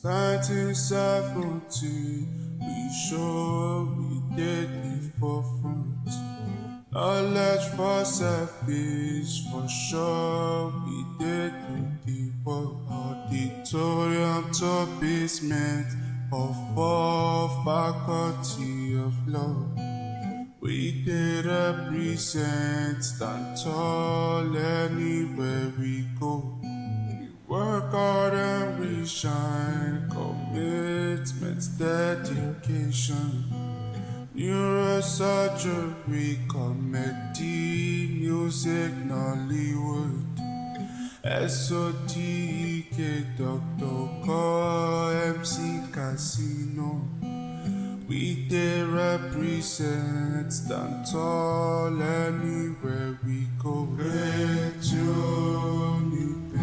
1970, we sure we did the forefront. Knowledge for selfish, for sure we did the work. Auditorium to basement of all faculty of law. We did represent, stand tall anywhere we go. Work hard and we shine, commitment, dedication. Neurosurgery, comedy, music, Nollywood. SOTK, Dr. Call, MC Casino. We did represent, stand tall anywhere we go. Great Uniben,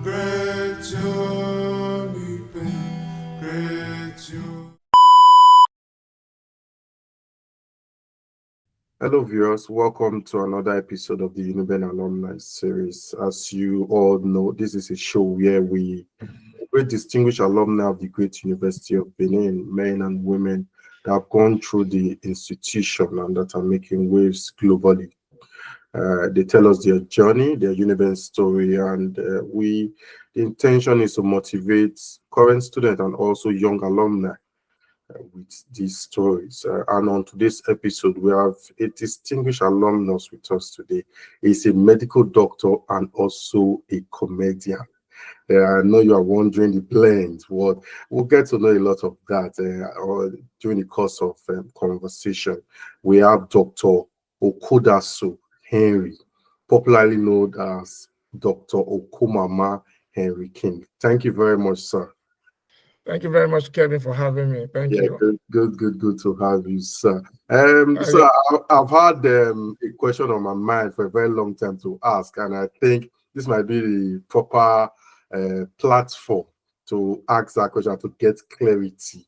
great Uniben, great Uniben. Hello, viewers. Welcome to another episode of the Uniben Alumni Series. As you all know, this is a show where we distinguish alumni of the great University of Benin, men and women that have gone through the institution and that are making waves globally. They tell us their journey, their Uniben story, and the intention is to motivate current students and also young alumni with these stories. And on today's episode, we have a distinguished alumnus with us today. He's a medical doctor and also a comedian. I know you are wondering the blend. What we'll get to know a lot of that during the course of conversation. We have Dr. Okodaso Henry, popularly known as Dr. Okomama Henry King. Thank you very much, sir. Thank you very much, Kevin, for having me. Thank you. Good to have you, sir. I've had a question on my mind for a very long time to ask, and I think this might be the proper platform to ask that question to get clarity.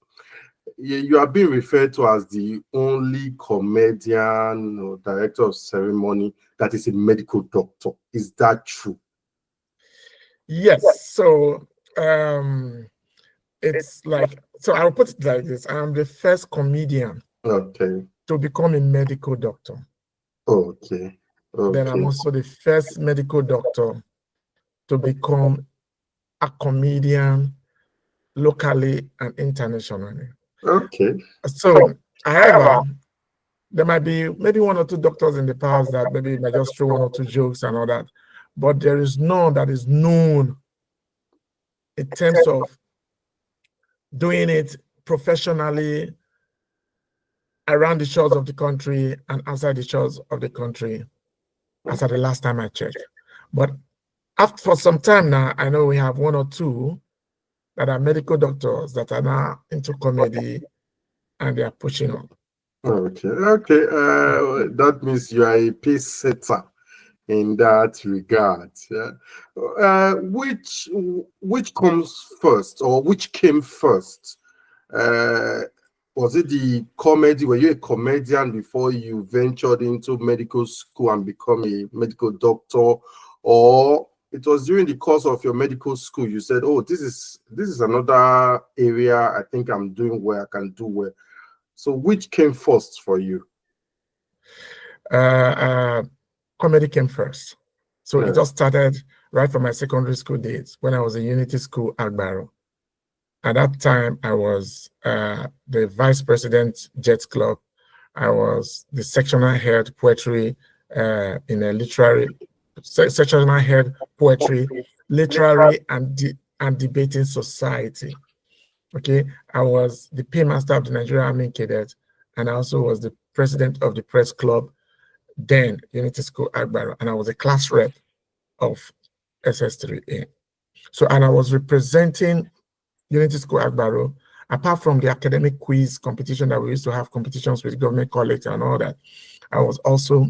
You are being referred to as the only comedian or director of ceremony that is a medical doctor. Is that true? Yes. So it's like, so I'll put it like this. I'm the first comedian to become a medical doctor. Okay. Then I'm also the first medical doctor to become a comedian locally and internationally. Okay. So, however, there might be maybe one or two doctors in the past that maybe might just throw one or two jokes and all that, but there is none that is known in terms of doing it professionally around the shores of the country and outside the shores of the country as at the last time I checked. But for some time now, I know we have one or two that are medical doctors that are now into comedy and they are pushing on. Okay. That means you are a pace setter in that regard. Which comes first, or which came first? Was it the comedy? Were you a comedian before you ventured into medical school and become a medical doctor, or it was during the course of your medical school you said, "Oh, this is another area I think I'm doing well, I can do well"? So, which came first for you? Comedy came first. So it just started right from my secondary school days when I was in Unity School, Agbaro. At that time, I was the vice president, Jets Club. I was the sectional head poetry in a sectional head poetry, literary and debating society. Okay, I was the paymaster of the Nigerian Army Cadet, and I also was the president of the press club, then Unity School Agbaro, and I was a class rep of SS3A. So, and I was representing Unity School Agbaro, apart from the academic quiz competition that we used to have competitions with government college and all that. I was also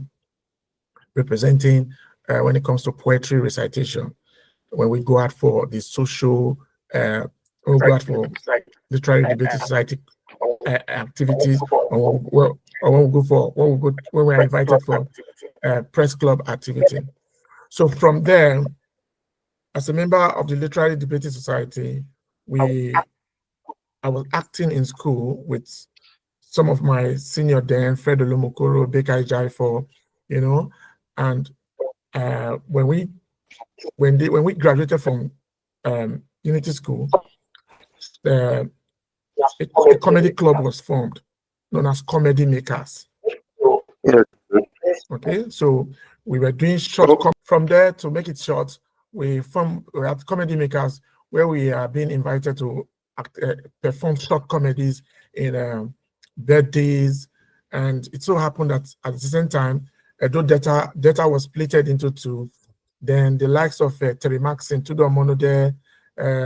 representing when it comes to poetry recitation, when we go out for the social, we go out for literary debate society activities, or when we are invited for press club activity. So from there, as a member of the Literary Debating Society, I was acting in school with some of my senior then, Fred Olumokoro, Beka Ijaifor, and when we graduated from Unity School, a comedy club was formed, known as Comedy Makers. Okay, so we were doing short. From there, to make it short, we had Comedy Makers, where we are being invited to perform short comedies in birthdays, and it so happened that at the same time, though data was splitted into two, then the likes of Terry Maxson, Tudor Monode,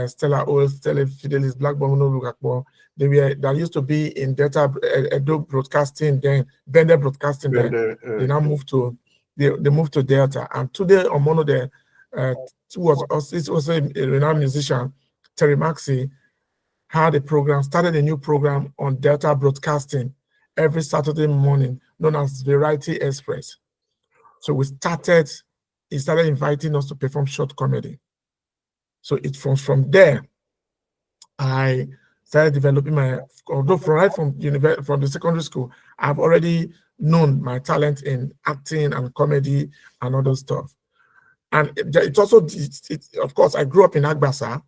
Stella Old, Stella Fidelis, Black Bomono Lugakbo, that used to be in data Edo Broadcasting, then Bender Broadcasting. They now moved to they moved to Delta, and today Omono there was a renowned musician, Terry Maxey, started a new program on Delta Broadcasting every Saturday morning, known as Variety Express. So he started inviting us to perform short comedy. So it from there, I started developing although from the secondary school, I've already known my talent in acting and comedy and other stuff. And it also, of course, I grew up in Agbasa,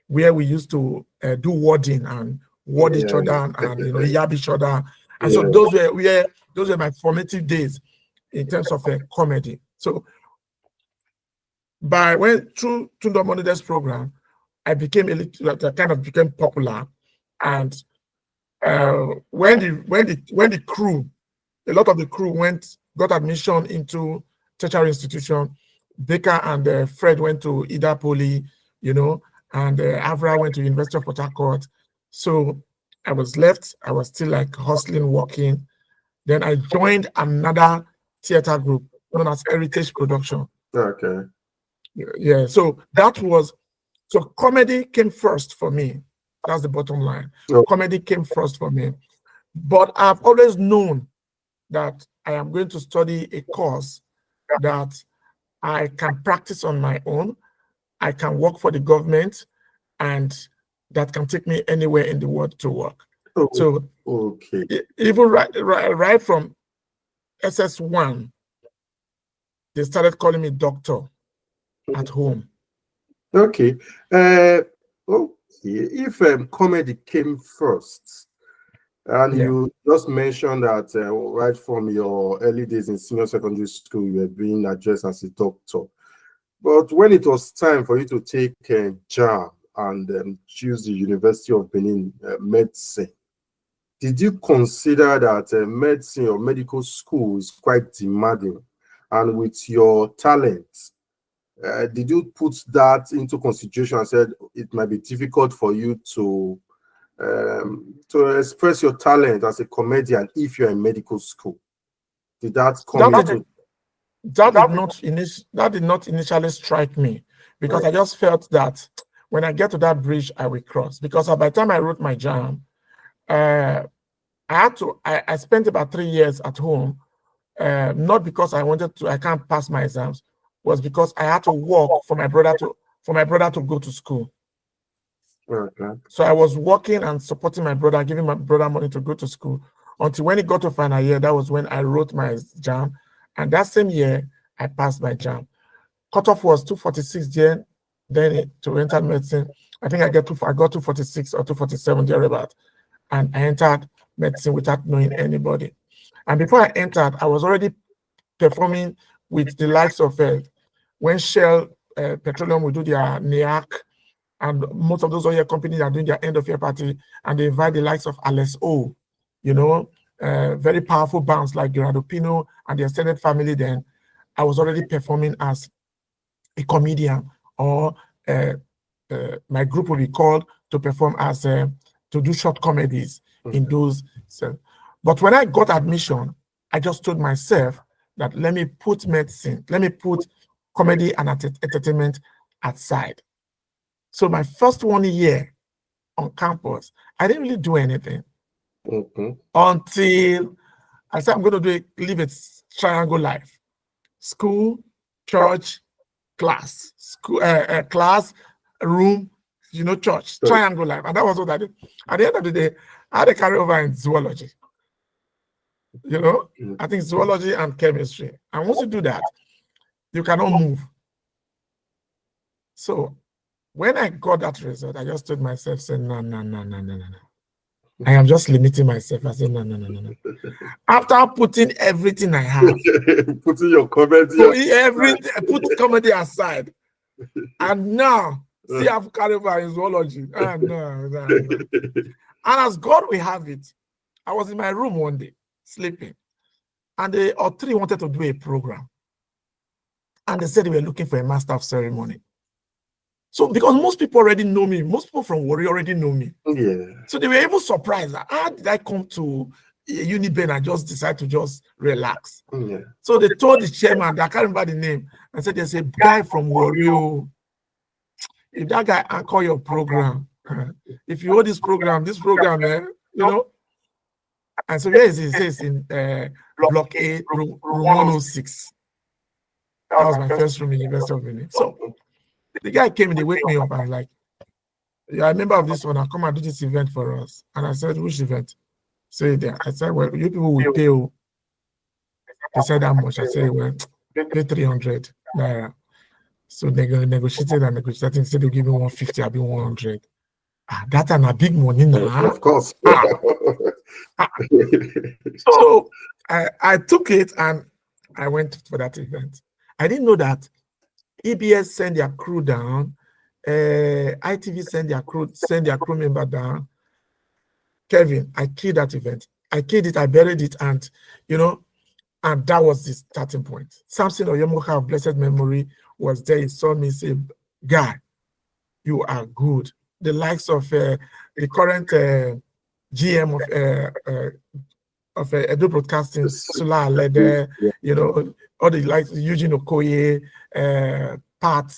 where we used to do wording and word each other and yab each other. And so those were my formative days in terms of comedy. So through Tundo Monides program, I became kind of became popular. And when the crew, a lot of the crew got admission into tertiary institution, Baker and Fred went to Ida Poly, and Avra went to University of Port Harcourt. So I was left. I was still like hustling, working. Then I joined another theater group known as Heritage Production. Okay. Yeah. So comedy came first for me. That's the bottom line. Oh. Comedy came first for me. But I've always known that I am going to study a course that I can practice on my own, I can work for the government, and that can take me anywhere in the world to work. Oh, so okay. Even right from SS1, they started calling me doctor at home. Okay. If comedy came first, and you just mentioned that right from your early days in senior secondary school, you were being addressed as a doctor. But when it was time for you to take JAM and choose the University of Benin medicine, did you consider that medicine or medical school is quite demanding? And with your talent, did you put that into consideration and said it might be difficult for you to express your talent as a comedian if you're in medical school? Did that come into? That did not initially strike me, because I just felt that when I get to that bridge, I will cross. Because by the time I wrote my JAM, I spent about 3 years at home, not because I can't pass my exams, was because I had to work for my brother to go to school. Okay. So I was working and supporting my brother, giving my brother money to go to school, until when he got to final year. That was when I wrote my JAM, and that same year I passed my JAM. Cutoff was 246 then to enter medicine. I think I got 246 or 247 thereabout, and I entered medicine without knowing anybody. And before I entered, I was already performing with the likes of when Shell Petroleum will do their NEAC, and most of those oil companies are doing their end of year party, and they invite the likes of Alex O, very powerful bands like Gerardo Pino and the extended family. Then I was already performing as a comedian, or my group will be called to perform as to do short comedies in those. But when I got admission, I just told myself that let me put comedy and entertainment aside. So my first 1 year on campus, I didn't really do anything until I said I'm going to live a triangle life: school, church, class, school, class, room, church, Triangle Life. And that was what I did. At the end of the day, I had a carryover in zoology. I think zoology and chemistry. And once you do that, you cannot move. So when I got that result, I just told myself, saying, no. I am just limiting myself. I said, no. After putting everything I have, putting your comedy put comedy aside, and now see I've carried over in zoology. No. And as God will have it, I was in my room one day sleeping, and they or three wanted to do a program, and they said they were looking for a master of ceremony. So because most people already know me, most people from Warri already know me. Yeah. So they were even surprised. How did I come to Uniben and just decide to just relax? Yeah. So they told the chairman, I can't remember the name, and said there's a guy from Warri. If that guy anchor your program, if you hold this program, and so where is it? It says in block A, room 106. That was my first room in University of Benin. So the guy came and they wake me up and like, yeah, I remember of this one. I'll come and do this event for us. And I said, which event? Say there. I said, well, you people will pay. They said how much? I said, well, pay 300 naira. So they negotiated and negotiated. Instead of giving 150, I'll be 100. That's a big money now. Of course. So I took it and I went for that event. I didn't know that EBS sent their crew down, ITV sent their crew member down. Kevin, I killed that event. I killed it, I buried it, and and that was the starting point. Samson Oyemoka of blessed memory was there. He saw me say, guy, you are good. The likes of the current GM of Edo Broadcasting, Sula Alede, all the likes Eugene Okoye, Pat,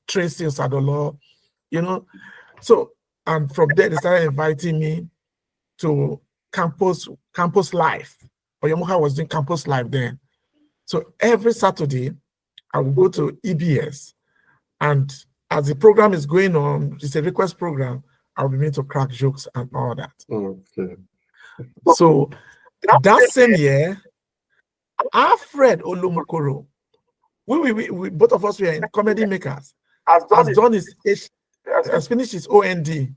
Tracy Osadolo, So, and from there, they started inviting me to campus life. Oyemoka was doing campus life then. So every Saturday, I would go to EBS, and as the program is going on, it's a request program, I'll be made to crack jokes and all that. Okay. So that same year, Alfred Olumokoro, we both of us were in comedy makers, has finished his OND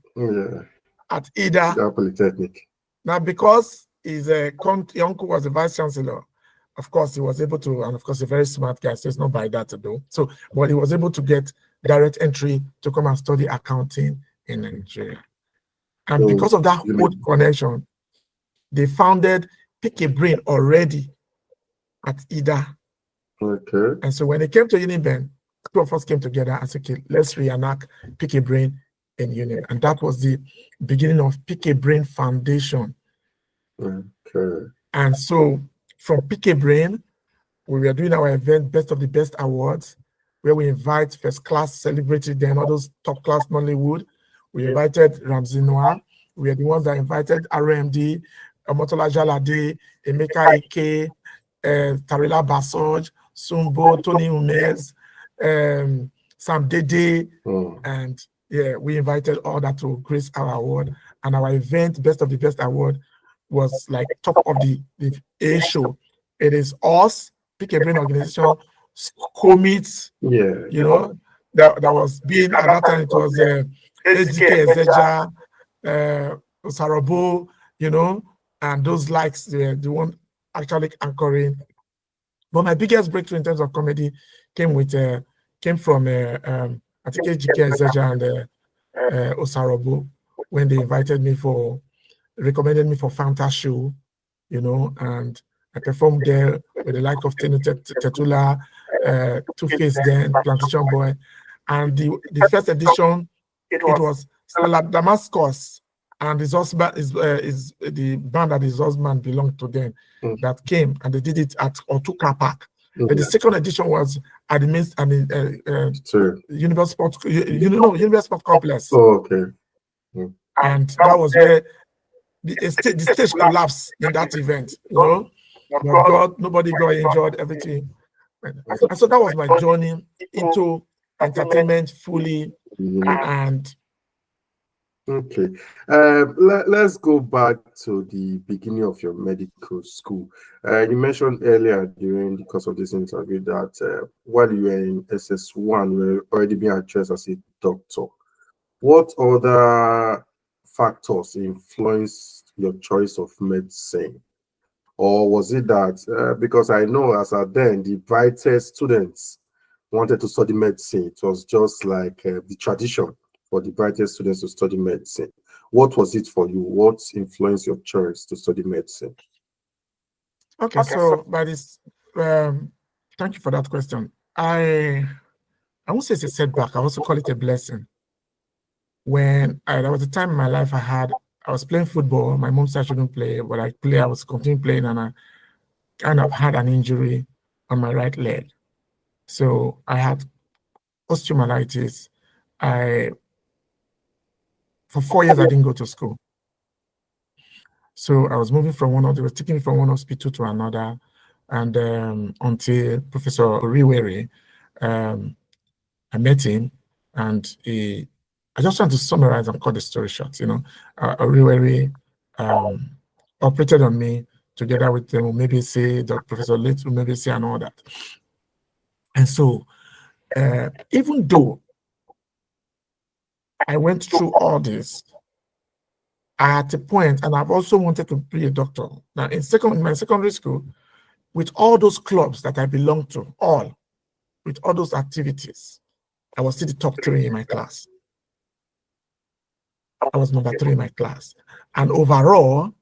at Ida Polytechnic. Now, because his uncle was the vice chancellor, of course, he was able to, and of course, a very smart guy, so it's not by that to do. So, but he was able to get direct entry to come and study accounting in Nigeria. And because of that good connection, they founded Pick a Brain already at Ida. Okay. And so when they came to Uniben, two of us came together and said, okay, let's reenact Pick a Brain in Uniben. And that was the beginning of Pick a Brain Foundation. Okay. And so from Pick a Brain, we were doing our event, Best of the Best Awards, where we invite first class celebrities, then all those top class Nollywood. We invited Ramsey Noah. We are the ones that invited RMD, Omotola Jalade, Emeka Ike, Tarila Basoj, Sumbo, Tony Umez, Sam Dede, and we invited all that to grace our award. And our event, Best of the Best Award, was like top of the A show. It is us, Pick a Brain organization, commits, that was being at that time. It was HDK Ezeja, Osarabo, and those likes, the one actually anchoring. But my biggest breakthrough in terms of comedy came from I think HDK Ezeja and Osarabo, when they recommended me for Fanta Show, and I performed there with the like of Tenu Tetula, Two-Face then, Plantation Boy. And the first edition, it was Stella Damascus and his husband is the band that his husband belonged to them that came, and they did it at Otuka Park. But the second edition was at the Uniben Sport Complex. Oh, okay. And that was where the stage collapsed in that event, But God, nobody got injured, everything. And so that was my journey into entertainment fully. And Okay. Let's go back to the beginning of your medical school. You mentioned earlier during the course of this interview that while you were in SS1, you were already being addressed as a doctor. What other factors influenced your choice of medicine? Or was it that, because I know as at then, the brightest students wanted to study medicine. It was just like the tradition for the brightest students to study medicine. What was it for you? What influenced your choice to study medicine? Okay, so by this, thank you for that question. I won't say it's a setback. I also call it a blessing. When there was a time in my life I was playing football. My mom said I shouldn't play, but I was continuing playing, and I kind of had an injury on my right leg. So I had osteomyelitis. For 4 years, I didn't go to school. So I was moving they were taking me from one hospital to another, and until Professor Oriwere, I met him, and I just want to summarize and cut the story short. Oriwere operated on me together with maybe say Dr. Professor Little, maybe say and all that. And so, even though I went through all this, at a point, and I've also wanted to be a doctor. Now, in my secondary school, with all those clubs that I belonged to, with all those activities, I was still the top 3 in my class. I was number 3 in my class. And overall,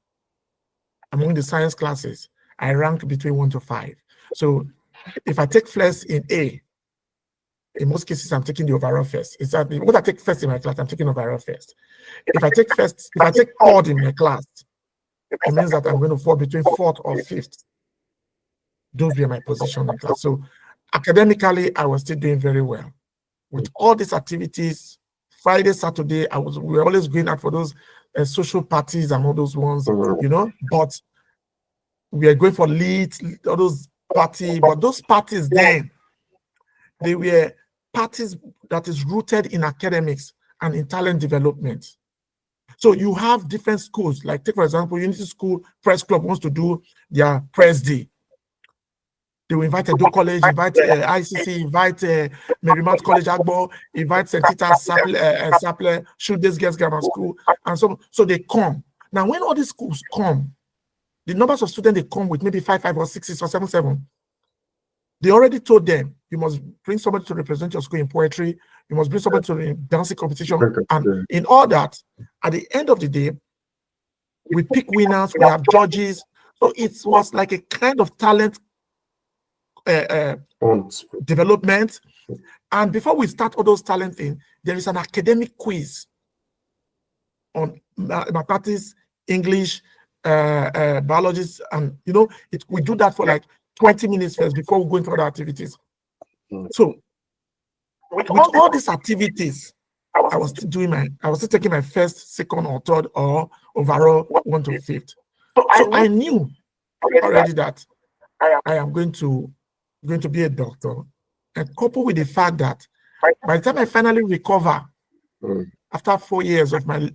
among the science classes, I ranked between 1 to 5. So if I take first in A, in most cases, I'm taking the overall first. Exactly. When I take first in my class, I'm taking overall first. If I take third in my class, it means that I'm going to fall between 4th or 5th. Those were my position in class. So academically, I was still doing very well. With all these activities, Friday, Saturday, we were always going out for those social parties and all those ones, but we are going for leads, all those parties, but those parties then, they were parties that is rooted in academics and in talent development. So you have different schools, like take for example, Unity School Press Club wants to do their press day. They will invite Edo College, invite ICC, invite Marymount College Agbo, invite St. Tita's Sapler, Shoot This Girls Grammar School, and so they come. Now, when all these schools come, the numbers of students they come with maybe 5 or 6 or 7. They already told them, you must bring somebody to represent your school in poetry, you must bring somebody to the dancing competition, and in all that, at the end of the day, we pick winners, we have judges. So it was like a kind of talent development. And before we start all those talent things, there is an academic quiz on mathematics, English, biology, and we do that for like 20 minutes first before we go into other activities. So with all these activities, I was still taking my first, second, or third, or overall 1 to 5th. So I knew already that I am going to be a doctor, and coupled with the fact that by the time I finally recover, after 4 years of my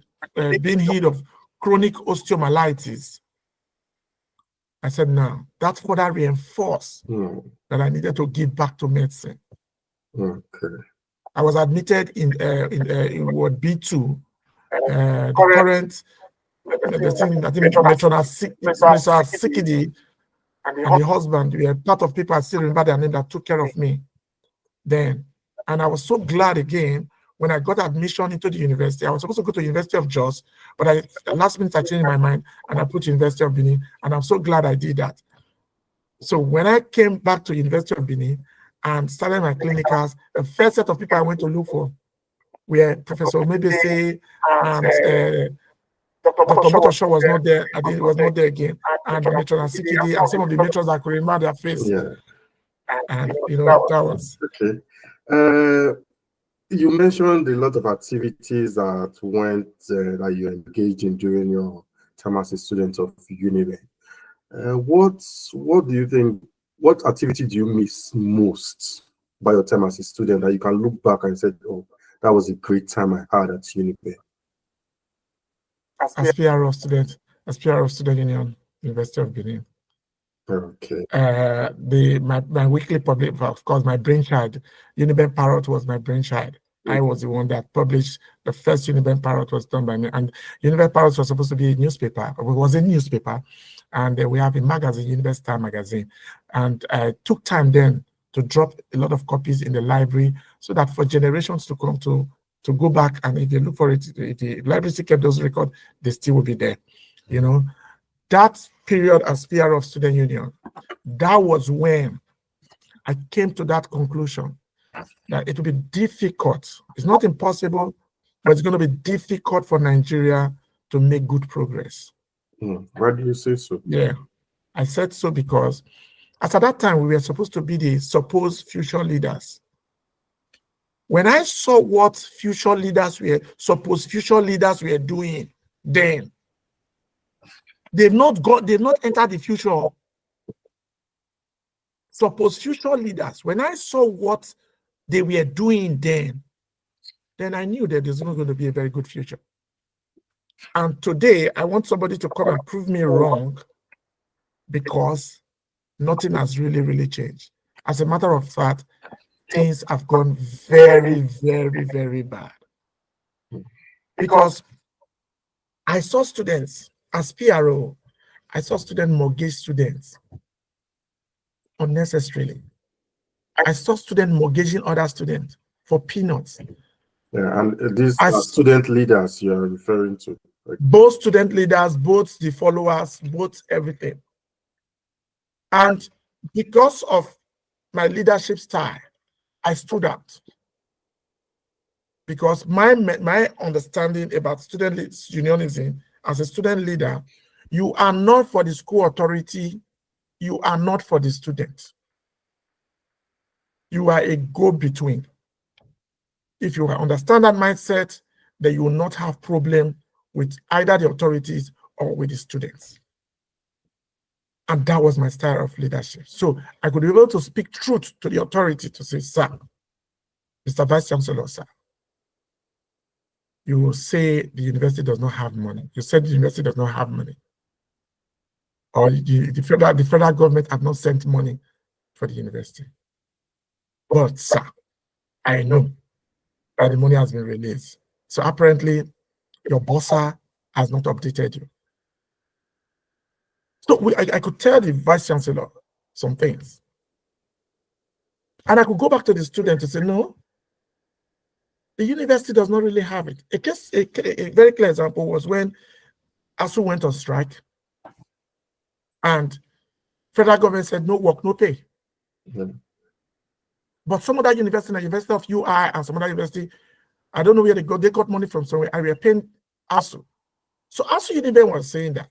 being healed of chronic osteomyelitis, I said, now that further reinforced that I needed to give back to medicine. Okay. I was admitted in Ward B2. The current, the thing, I think Metronal Sikidi and the husband were part of people I still remember their name that took care of me then. And I was so glad again when I got admission into the university. I was supposed to go to University of Jos, but last minute I changed my mind and I put University of Benin, and I'm so glad I did that. So when I came back to University of Benin and started my clinicals, the first set of people I went to look for were Professor Mebese and Dr. Motoshaw was not there. I think was not there again. And Matron Sikidi and some of the matrons I could remember their face. Yeah. And that was okay. You mentioned a lot of activities that that you engaged in during your time as a student of Uniben. What do you think? What activity do you miss most by your time as a student that you can look back and say, "Oh, that was a great time I had at Uniben"? as PRO of Student Union, University of Benin. Okay. My weekly public, of course, my brainchild, Uniben Parrot was my brainchild. I was the one that published the first Uniben Parrot was done by me. And Uniben Parrot was supposed to be a newspaper. It was a newspaper. And we have a magazine, Uniben Star magazine. And I took time then to drop a lot of copies in the library so that for generations to come to go back, and if you look for it, if the library still kept those records, they still will be there. You know, that period as PR of Student Union, that was when I came to that conclusion that it will be difficult. It's not impossible, but it's going to be difficult for Nigeria to make good progress. Why do you say so? Yeah, I said so because as at that time, we were supposed to be the supposed future leaders. When I saw what supposed future leaders were doing then, they've not entered the future. Supposed future leaders, when I saw what they were doing then I knew that there's not going to be a very good future. And today, I want somebody to come and prove me wrong because nothing has really, really changed. As a matter of fact, things have gone very, very, very bad. Because I saw students, as PRO, I saw students mortgage students unnecessarily. I saw students mortgaging other students for peanuts. Yeah, and these are student leaders you are referring to. Like, both student leaders, both the followers, both everything. And because of my leadership style, I stood out. Because my understanding about student unionism as a student leader, you are not for the school authority, you are not for the students. You are a go-between. If you understand that mindset, then you will not have problem with either the authorities or with the students. And that was my style of leadership. So I could be able to speak truth to the authority to say, sir, Mr. Vice Chancellor, sir, you will say the university does not have money. You said the university does not have money. Or the federal government have not sent money for the university. But, sir, I know that the money has been released. So apparently, your bossa has not updated you. So I could tell the Vice Chancellor some things. And I could go back to the student and say, no, the university does not really have it. A very clear example was when ASU went on strike and federal government said, no work, no pay. But some other university, the University of UI and some other university, I don't know where they got money from somewhere, and we are paying ASU. So ASU Uniben was saying that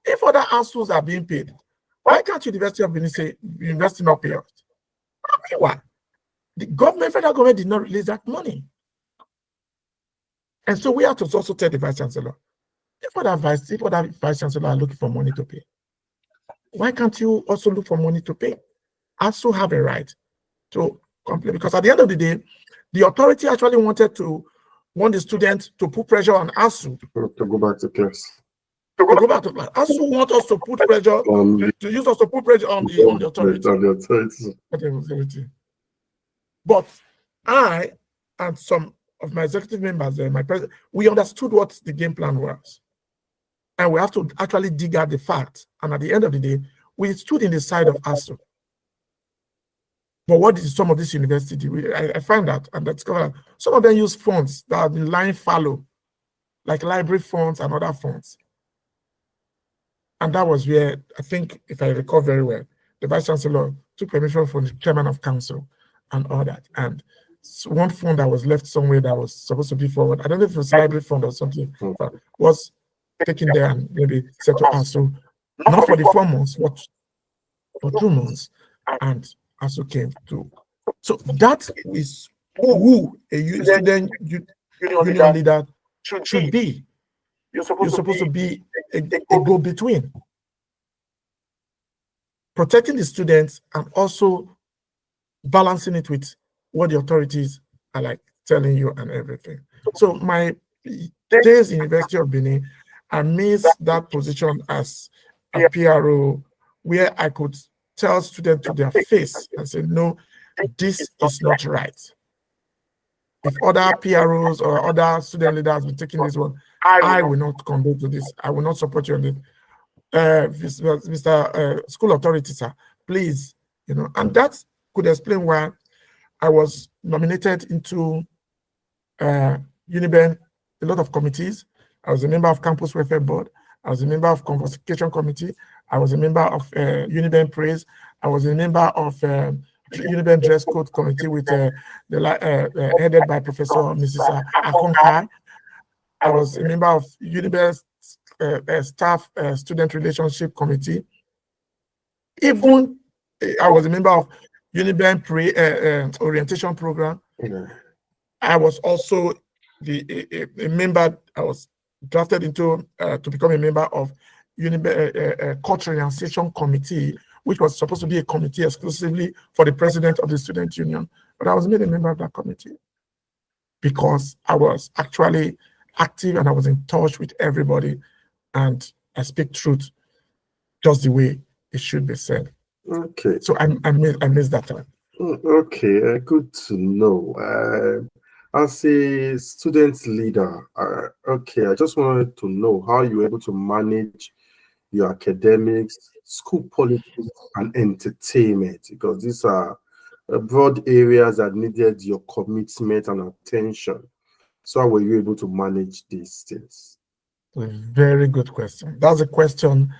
if other ASUs are being paid, why can't University of Benin say university not pay us? Why? The federal government did not release that money. And so we have to also tell the Vice Chancellor, if other Vice Chancellor are looking for money to pay, why can't you also look for money to pay? ASU have a right to complain, because at the end of the day, the authority actually want the student to put pressure on ASU to go back to class. ASU want us to put pressure to use us to put pressure on the authority. But I and some of my executive members, my president, we understood what the game plan was, and we have to actually dig out the facts. And at the end of the day, we stood in the side of ASU. But what did some of this university do? I found out and discovered some of them use funds that have been lying fallow, like library funds and other funds. And that was where, I think, if I recall very well, the Vice Chancellor took permission from the Chairman of Council and all that. And one fund that was left somewhere that was supposed to be forward, I don't know if it was library fund or something, but was taken there and maybe set to ASU, not for the 4 months, but for 2 months. And ASU came through. So that is who a student union leader should be. You're supposed to be a go-between, protecting the students and also balancing it with what the authorities are like telling you and everything. So my days in University of Benin, I miss that position as a PRO where I could tell students to their face and say, no, this is not right. If other PROs or other student leaders will taking this one, I will not convey to this. I will not support you on it. Mr. School Authority, sir, please, and that could explain why I was nominated into Uniben, a lot of committees. I was a member of Campus Welfare Board. I was a member of Convocation Committee. I was a member of Uniben Praise. I was a member of Uniben Dress Code Committee with headed by Professor Mrs. Akonkai. I was a member of Uniben Staff Student Relationship Committee. Even I was a member of Uniben Orientation Program. I was also a member. I was drafted into to become a member of Uniben Cultural Renunciation Committee, which was supposed to be a committee exclusively for the president of the student union. But I was made a member of that committee because I was actually active and I was in touch with everybody, and I speak truth just the way it should be said. Okay. So I missed that time. Okay, good to know. As a student leader, okay, I just wanted to know how you were able to manage your academics, school politics, and entertainment, because these are broad areas that needed your commitment and attention. So how were you able to manage these things? A very good question. That's a question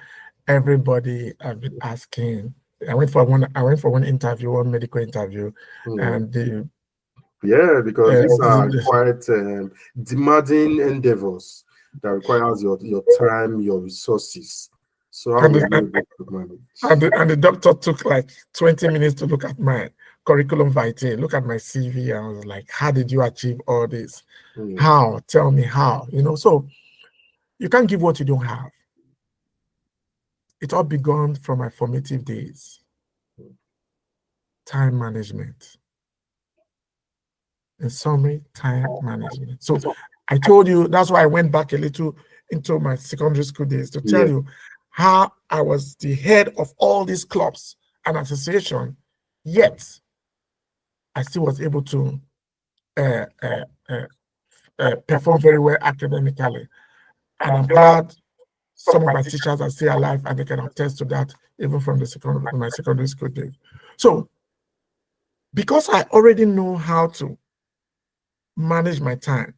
everybody has been asking. I went for one interview, one medical interview, and yeah, because these are quite demanding endeavors that requires your time, your resources. So how were you able to manage? And the doctor took like 20 minutes to look at my curriculum vitae, look at my CV, and I was like, how did you achieve all this? How? Tell me how. So you can't give what you don't have. It all began from my formative days. Time management. In summary, time management. So I told you, that's why I went back a little into my secondary school days to tell you how I was the head of all these clubs and association, yet I still was able to perform very well academically. And I'm glad some of my teachers are still alive and they can attest to that even from my secondary school days. So because I already know how to manage my time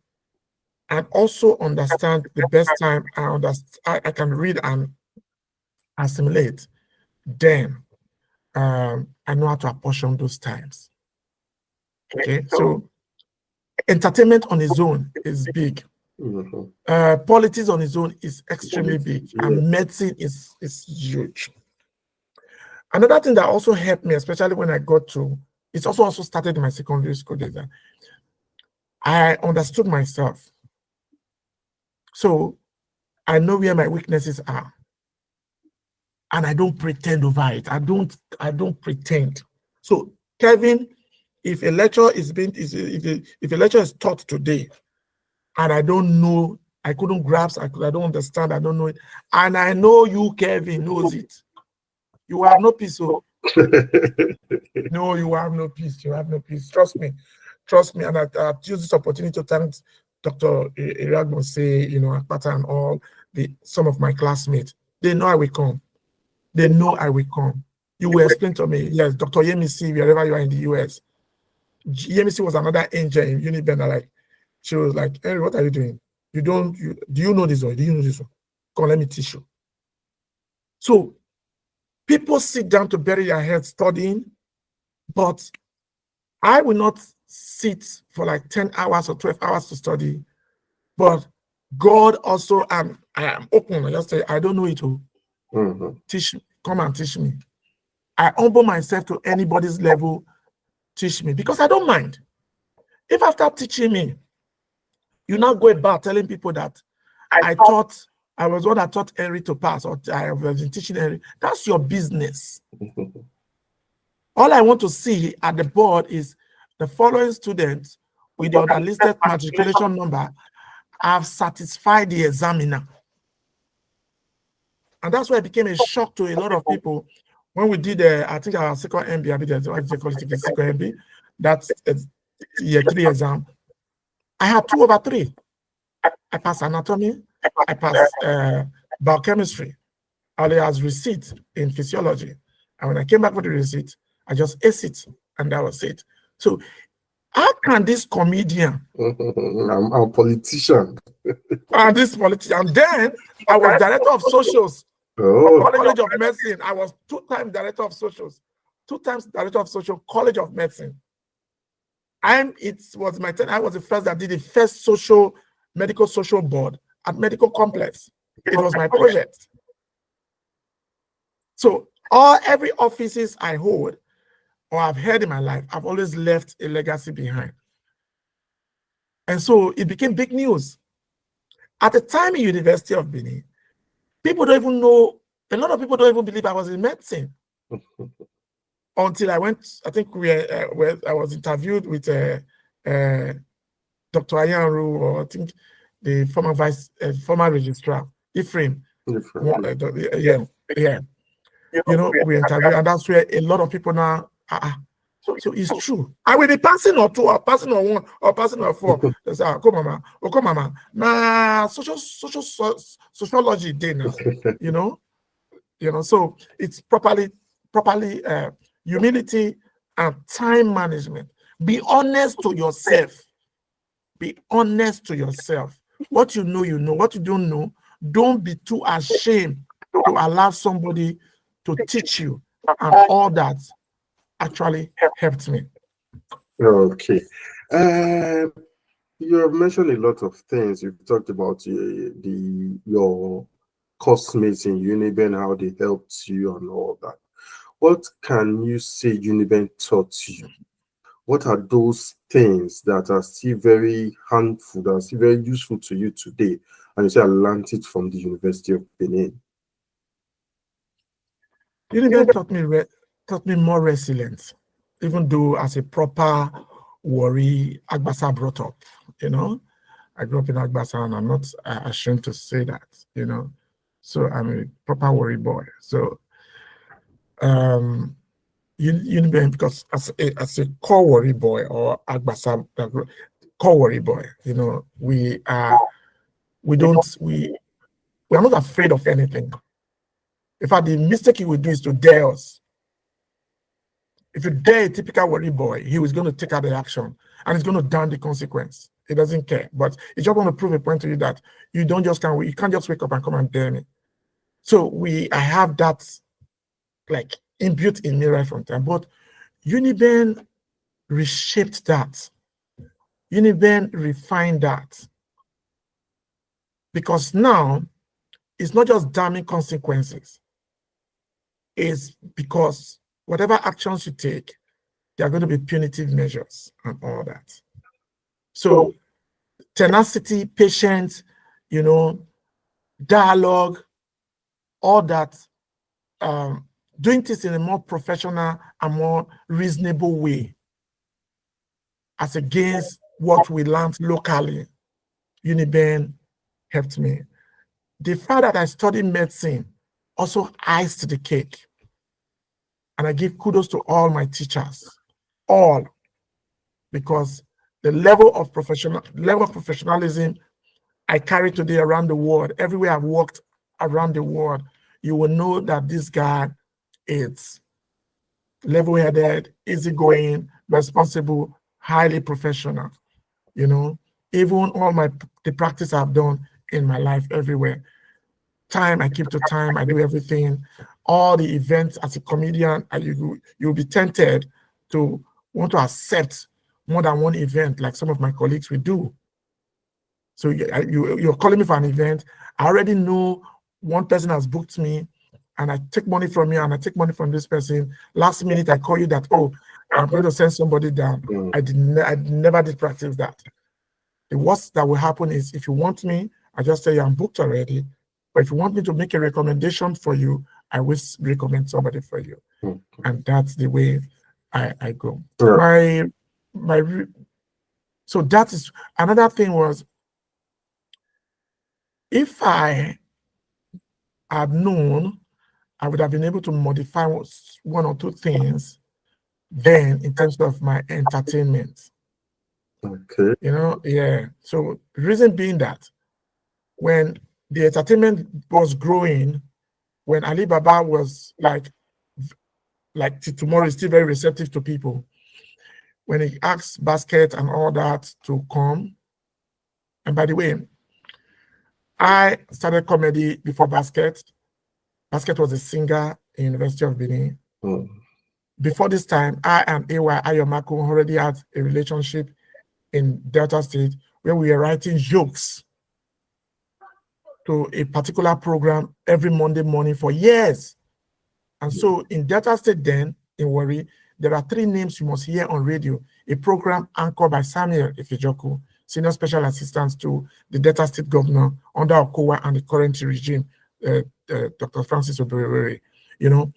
and also understand the best time I can read and assimilate, then I know how to apportion those times. Okay, so entertainment on its own is big. Politics on its own is extremely big, and medicine is huge. Another thing that also helped me, especially when I got to, it's also started in my secondary school days. I understood myself. So I know where my weaknesses are. And I don't pretend over it. I don't pretend. So Kevin, if a lecture if a lecture is taught today and I don't know, I couldn't grasp, I don't understand, I don't know it, and I know you, Kevin, knows it, you have no peace. So no, you have no peace. You have no peace. Trust me. And I use this opportunity to thank Dr. Iragbon, Akpata and all some of my classmates. They know I will come. They know I will come. You will explain to me, yes, Dr. Yemisi, wherever you are in the US. Yemisi was another angel in Uniben. She was like, Henry, what are you doing? Do you know this one? Do you know this one? Come, let me teach you. So people sit down to bury their heads studying, but I will not sit for like 10 hours or 12 hours to study. But God also, I am open. I just say, I don't know it all. Teach me. Come and teach me. I humble myself to anybody's level. Teach me, because I don't mind. If after teaching me, you now go about telling people that I was one that taught Henry to pass, or I have been teaching Henry, that's your business. All I want to see at the board is the following students with the underlisted matriculation number have satisfied the examiner. And that's why it became a shock to a lot of people when we did, I think our second MB, I did what they call it, second MB, that's year 3 exam. I had 2 over 3. I passed anatomy, I passed biochemistry. I only has receipt in physiology. And when I came back with the receipt, I just aced it, and that was it. So how can this comedian I'm a politician. and this politician, then I was director of socials, College of Medicine. I was 2 times director of socials, 2 times director of social, College of Medicine. And it was my turn. I was the first that did the first medical social board at Medical Complex. It was my project. So every offices I hold or I've held in my life, I've always left a legacy behind. And so it became big news. At the time in University of Benin, people don't even know, a lot of people don't even believe I was in medicine. Until I went, I think I was interviewed with Dr. Ayanru, or I think the former registrar, Ephraim. Yeah. You know, we interviewed, and that's where a lot of people now, so it's true. I will be passing or 2, or passing or 1, or passing or 4. They say, Okomama. Nah, sociology day now, you know, so it's properly humility and time management. Be honest to yourself. Be honest to yourself. What you know, you know. What you don't know, don't be too ashamed to allow somebody to teach you. And all that actually helped me. Okay. You have mentioned a lot of things. You've talked about your classmates in Uniben, how they helped you and all that. What can you say Uniben taught you? What are those things that are still very handful, that are still very useful to you today? And you say I learned it from the University of Benin. Uniben taught me more resilience, even though as a proper Warri Agbasa brought up, you know. I grew up in Agbasa, and I'm not ashamed to say that, you know. So I'm a proper Warri boy. So Uniben, because as a core Warri boy, or Agbasa core Warri boy, you know, we are not afraid of anything. In fact, the mistake he would do is to dare us. If you dare a typical Warri boy, he was going to take out the action, and he's going to down the consequence. He doesn't care. But he just want to prove a point to you that you can't just wake up and come and dare me. So I have that like inbuilt in me right from time. But Uniben reshaped that. Uniben refined that. Because now it's not just damning consequences. It's because whatever actions you take, there are going to be punitive measures and all that. So tenacity, patience, you know, dialogue, all that, doing things in a more professional and more reasonable way, as against what we learned locally. Uniben helped me. The fact that I studied medicine also iced the cake. And I give kudos to all my teachers, all, because the level of professionalism I carry today around the world, everywhere I've worked around the world, you will know that this guy is level-headed, easygoing, responsible, highly professional. You know, even all the practice I've done in my life everywhere. I keep to time, I do everything. All the events as a comedian, you'll be tempted to want to accept more than one event, like some of my colleagues will do. So you're calling me for an event. I already know one person has booked me, and I take money from you, and I take money from this person. Last minute, I call you that, oh, I'm going to send somebody down. I never did practice that. The worst that will happen is if you want me, I just say I'm booked already. But if you want me to make a recommendation for you, I will recommend somebody for you. And that's the way I go. So that is another thing was, if I I had known, I would have been able to modify one or two things then in terms of my entertainment. Okay. You know, yeah. So the reason being that when the entertainment was growing, when Alibaba was like till tomorrow is still very receptive to people, when he asked Basket and all that to come, and by the way, I started comedy before Basket. Basket was a singer in University of Benin. Before this time, I and AY Ayomako already had a relationship in Delta State where we were writing jokes to a particular program every Monday morning for years. And so in Delta State then, in Warri, there are three names you must hear on radio. A program anchored by Samuel Ifejoku, Senior Special Assistant to the Delta State Governor under Okowa and the current regime, Dr. Francis Oberewere. You know,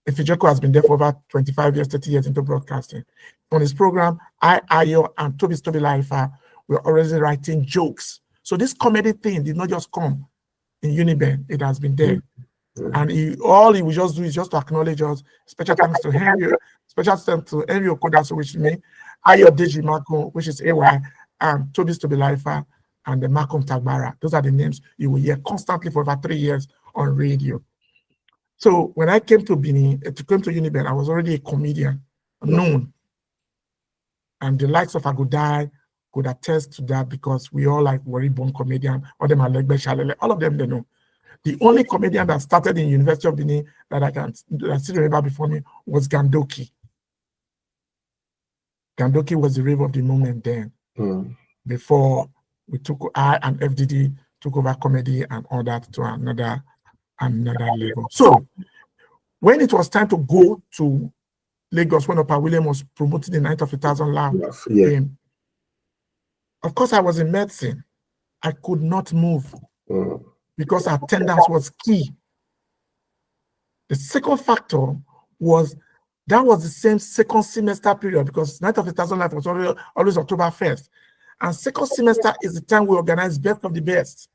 Ifejoku has been there for over 25 years, 30 years into broadcasting. On his program, Ayo and Toby Laifa were already writing jokes. So this comedy thing did not just come in Uniben, it has been there. And all he would just do is just to acknowledge us. Special thanks to Henry, special thanks to Henry Okodaso, which is me, Ayo Deji Mako, which is AY, and Toby Laifa, and the Malcolm Tagbara. Those are the names you will hear constantly for over 3 years on radio. So when I came to Benin, to come to Uniben, I was already a comedian, known. And the likes of Agudai could attest to that because we all like Warri born comedian, all them are Legbe Shalele, all of them they know. The only comedian that started in University of Benin that I still remember before me was Gandoki. Gandoki was the rave of the moment then. Before I and FDD took over comedy and all that to another level. So when it was time to go to Lagos, when Opa William was promoting the Night of 1,000 Laugh fame, of course I was in medicine. I could not move because attendance was key. The second factor was that was the same second semester period because Night of 1,000 Laugh was always October 1st. And second semester is the time we organize Best of the Best.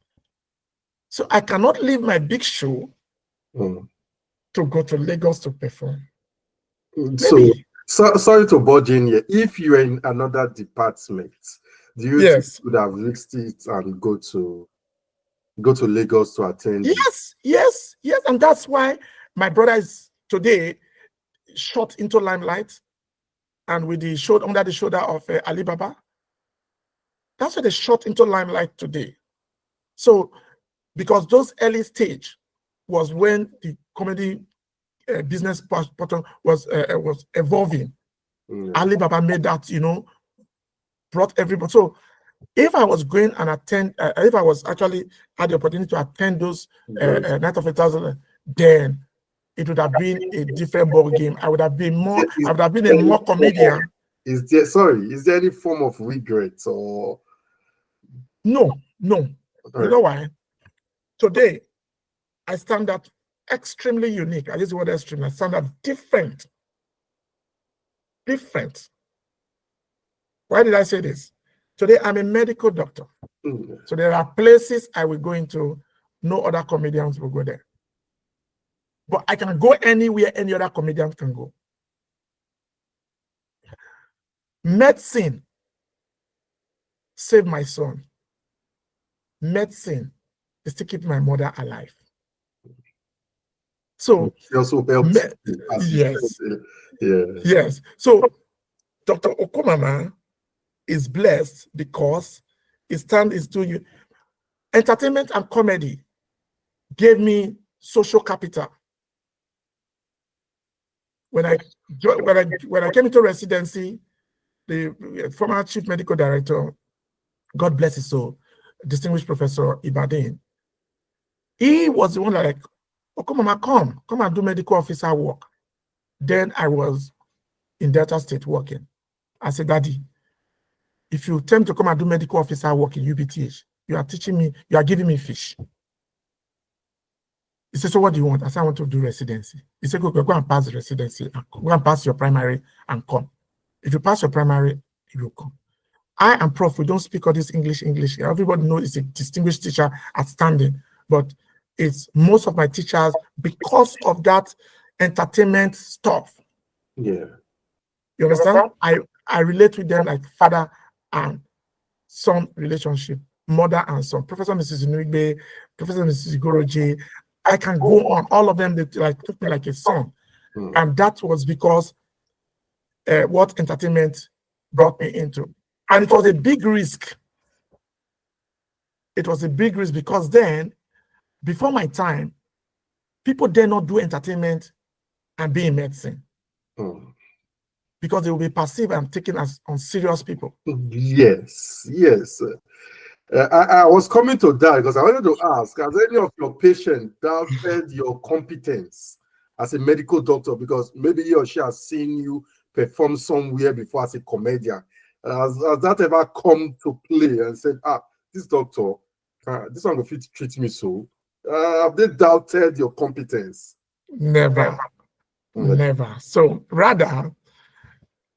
So I cannot leave my big show to go to Lagos to perform. So sorry to budge in here. If you were in another department, do you think you would have risked it and go to Lagos to attend? Yes. And that's why my brother is today shot into limelight and with the show under the shoulder of Alibaba. That's why they shot into limelight today. So because those early stage was when the comedy business pattern was evolving. Alibaba made that, brought everybody. So if I was going and attend, if I was actually had the opportunity to attend those Night of 1,000, then it would have been a different ball game. I would have been more. I would have been a more comedian. Is there any form of regret or? No. You know why? Today, I stand out extremely unique. I use the word extreme. I stand out different. Why did I say this? Today, I'm a medical doctor. So there are places I will go into, no other comedians will go there. But I can go anywhere any other comedian can go. Medicine saved my son. Medicine is still keeping my mother alive. So he also helps. Yes. So Dr. Okomama is blessed because his time is doing entertainment and comedy gave me social capital. When I came into residency, the former chief medical director, God bless his soul, distinguished Professor Ibadan, he was the one that like, Okomama, come and do medical officer work. Then I was in Delta State working. I said, Daddy, if you attempt to come and do medical officer work in UBTH, you are teaching me, you are giving me fish. He said, so what do you want? I said, I want to do residency. He said, go and pass the residency, go and pass your primary and come. If you pass your primary, you will come. I am prof, we don't speak all this English. Everybody knows he's a distinguished teacher at standing, but it's most of my teachers because of that entertainment stuff. Yeah. You understand? I relate with them like father and son relationship, mother and son. Professor Mrs. Uniben, Professor Mrs. Goroji, I can go on. All of them, they like took me like a son. And that was because what entertainment brought me into. And it was a big risk. It was a big risk because then, before my time, people dare not do entertainment and be in medicine. Because they will be perceived and taken as unserious people. Yes, yes. I was coming to that because I wanted to ask, has any of your patients doubted your competence as a medical doctor? Because maybe he or she has seen you perform somewhere before as a comedian. Has that ever come to play and said, this doctor, this one will fit treat me so? Have they doubted your competence? Never. Never. So rather,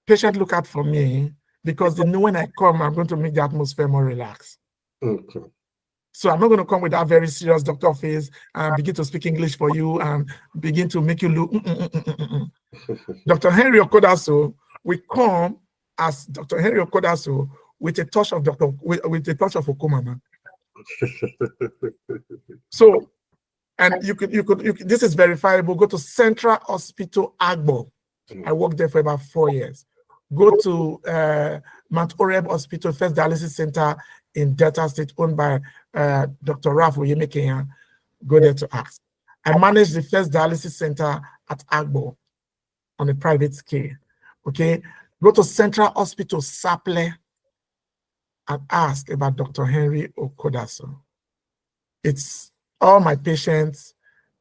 patients look out for me because they know when I come, I'm going to make the atmosphere more relaxed. Okay. So I'm not going to come with that very serious doctor face and begin to speak English for you and begin to make you look. Dr. Henry Okodaso, we come as Dr. Henry Okodaso with a touch of with a touch of Okomama. So, and you could this is verifiable. Go to Central Hospital Agbo. I worked there for about 4 years. Go to Mount Oreb Hospital, First Dialysis Center in Delta State, owned by Dr. Ralph Oyemekenya. Go there to ask. I manage the First Dialysis Center at Agbo on a private scale. Okay, go to Central Hospital Saple and ask about Dr. Henry Okodaso. It's all my patients.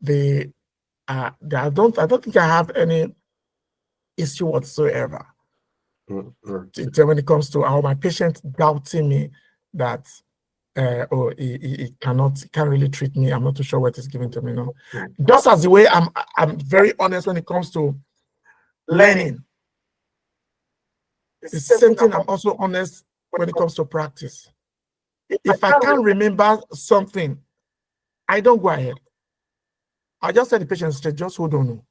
I don't think I have any issue whatsoever. When it comes to my patient doubting me that he can't really treat me. I'm not too sure what is given to me now. Just as the way I'm very honest when it comes to learning. It's the same thing. I'm also honest when it comes to practice. If I can't remember something, I don't go ahead. I just tell the patient, just hold on.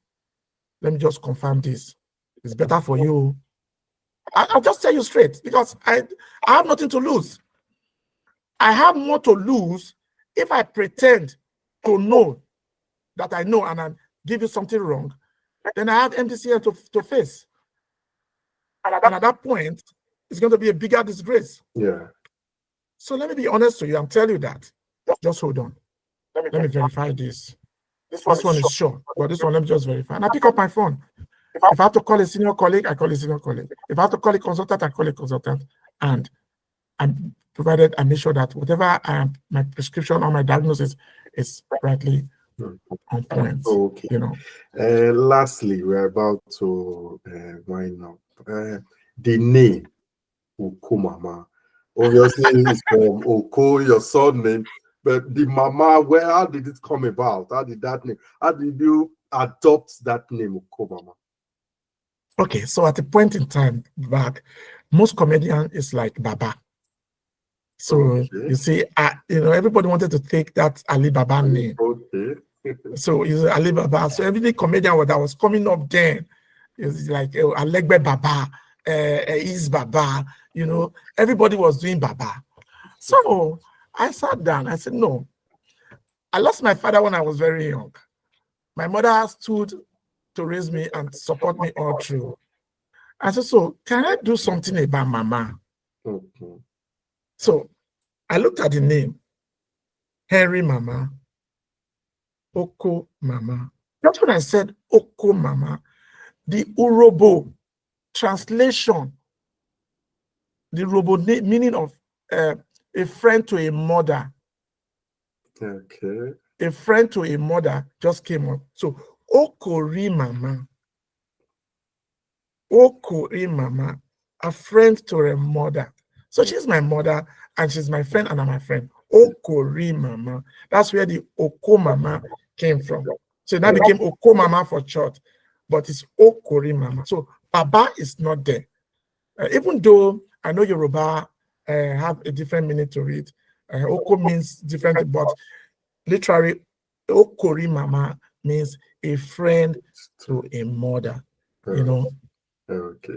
Let me just confirm this. It's better for you. I'll just tell you straight because I have nothing to lose. I have more to lose if I pretend to know that I know and I give you something wrong, then I have MDCN to face. And at that point, it's going to be a bigger disgrace. Yeah. So let me be honest with you and tell you that. Just hold on. Let me verify this. This one is sure, but this one, let me just verify. And I pick up my phone. If I have to call a senior colleague, I call a senior colleague. If I have to call a consultant, I call a consultant. And I'm provided I make sure that whatever my prescription or my diagnosis is rightly on point. Okay. You know. Lastly, we're about to wind up. The name Okomama. Obviously, it's from Oko, your surname. But the mama, how did it come about? How did you adopt that name Okomama? Okay, so at a point in time back, most comedian is like Baba. So you see, everybody wanted to take that Ali Baba name. Okay. So it's Ali Baba. So every comedian that was coming up then is like Alegbe Baba, Is Baba. Everybody was doing Baba. So I sat down. I said, no. I lost my father when I was very young. My mother stood to raise me and support me all through. I said, so can I do something about Mama? Okay. So I looked at the name, Henry Mama, Oko Mama. That's when I said Oko Mama. The Urobo translation, the Urobo meaning of a friend to a mother. Okay. A friend to a mother just came up. So Okori Mama. Okori Mama, a friend to a mother. So she's my mother and she's my friend and I'm my friend. Okori Mama. That's where the Oko Mama came from. So that became Oko Mama for short, but it's Okori Mama. So Baba is not there. Even though I know Yoruba have a different meaning to it. Oko means different, but literally Okorimama means a friend to a mother, you know. Okay,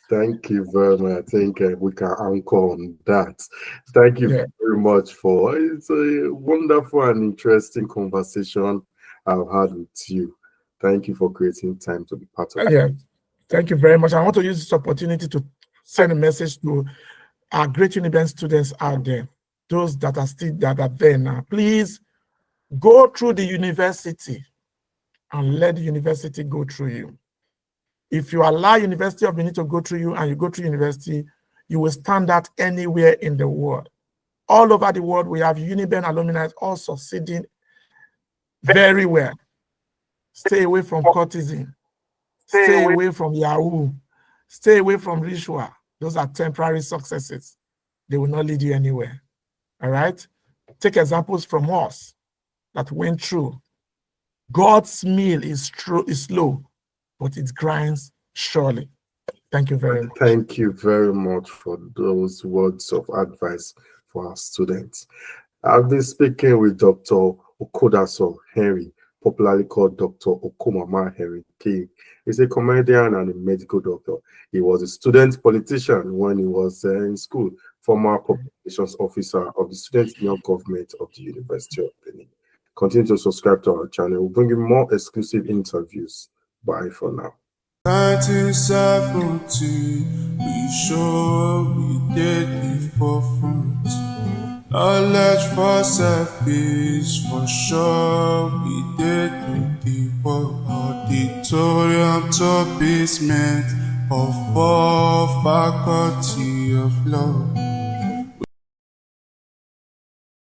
thank you very much. I think we can anchor on that. Thank you very much for it's a wonderful and interesting conversation I've had with you. Thank you for creating time to be part of it. Yeah, thank you very much. I want to use this opportunity to send a message to our great Uniben students out there, those that are there now. Please go through the university and let the university go through you. If you allow University of Benin to go through you and you go through university, you will stand out anywhere in the world. All over the world, we have Uniben alumni all succeeding very well. Stay away from courtesan. Stay away from Yahoo. Stay away from ritual. Those are temporary successes. They will not lead you anywhere. All right? Take examples from us that went through. God's meal is slow, but it grinds surely. Thank you very much. Thank you very much for those words of advice for our students. I've been speaking with Dr. Okodaso Henry, popularly called Dr. Okomama Henry K. He's a comedian and a medical doctor. He was a student politician when he was in school, former public relations officer of the Student Union Government of the University of Benin. Continue to subscribe to our channel. We'll bring you more exclusive interviews. Bye for now. 1970, we sure we did the forefront. Knowledge for selfish, for sure we did the work. Auditorium to basement of all faculty of law.